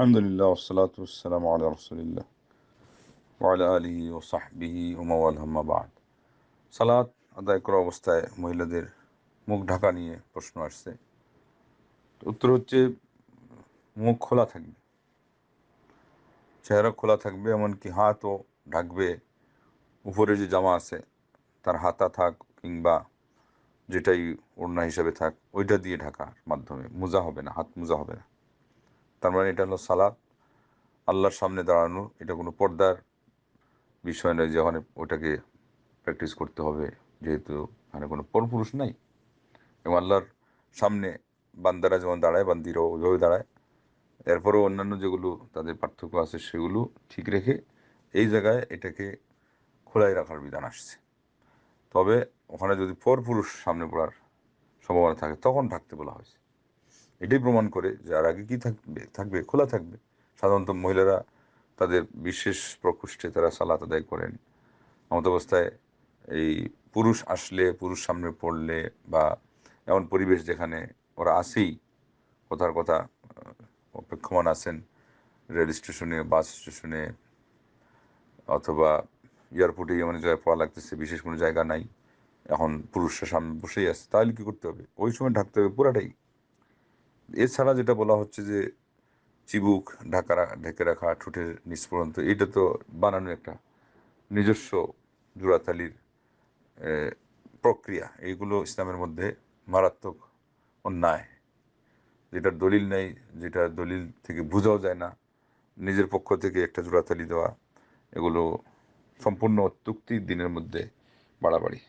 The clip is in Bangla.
আলহামদুলিল্লাহ ওয়াসসালাতু ওয়াসসালামু আলা রাসূলিল্লাহ ওয়া আলা আলিহি ওয়া সাহবিহি ওয়া মাওয়ালা আম্মা বা'দ। সালাত আদায় করা অবস্থায় মহিলাদের মুখ ঢাকা নিয়ে প্রশ্ন আসছে। তো উত্তর হচ্ছে মুখ খোলা থাকবে, চেহারা খোলা থাকবে, এমনকি হাতও ঢাকবে। উপরে যে জামা আছে তার হাতা থাক কিংবা যেটাই ওড়না হিসাবে থাক ওইটা দিয়ে ঢাকার মাধ্যমে, মোজা হবে না, হাত মোজা হবে না। তার মানে এটা হলো সালাত, আল্লাহর সামনে দাঁড়ানো। এটা কোনো পর্দার বিষয় নয় যে ওখানে ওটাকে প্র্যাকটিস করতে হবে, যেহেতু ওখানে কোনো পরপুরুষ নাই। এবং আল্লাহর সামনে বান্দারা যেমন দাঁড়ায়, বান্দিরাও ওইভাবে দাঁড়ায়। এরপরেও অন্যান্য যেগুলো তাদের পার্থক্য আছে সেগুলো ঠিক রেখে এই জায়গায় এটাকে খোলাই রাখার বিধান আসছে। তবে ওখানে যদি পরপুরুষ সামনে পড়ার সম্ভাবনা থাকে তখন ঢাকতে বলা হয়েছে। এটাই প্রমাণ করে যে আর আগে কি থাকবে খোলা থাকবে। সাধারণত মহিলারা তাদের বিশেষ প্রকোষ্ঠে তারা সালাত আদায় করেন এমত অবস্থায়। এই পুরুষ আসলে, পুরুষ সামনে পড়লে বা এমন পরিবেশ যেখানে ওরা আসেই, কথার কথা অপেক্ষমান আছেন রেল স্টেশনে, বাস স্টেশনে অথবা এয়ারপোর্টে, এমন জায়গায় পড়া লাগতেছে, বিশেষ কোনো জায়গা নাই, এখন পুরুষরা সামনে বসেই আছে, তাহলে কী করতে হবে? ওই সময় ঢাকতে হবে পুরাটাই। এছাড়া যেটা বলা হচ্ছে যে চিবুক ঢেকে রাখা, ঠোঁটের নিচ পর্যন্ত, এটা তো বানানো একটা নিজস্ব জোড়াতালির প্রক্রিয়া। এইগুলো ইসলামের মধ্যে মারাত্মক অন্যায়, যেটার দলিল নেই, যেটা দলিল থেকে বোঝাও যায় না। নিজের পক্ষ থেকে একটা জোড়াতালি দেওয়া, এগুলো সম্পূর্ণ অত্যুক্তি, দিনের মধ্যে বাড়াবাড়ি।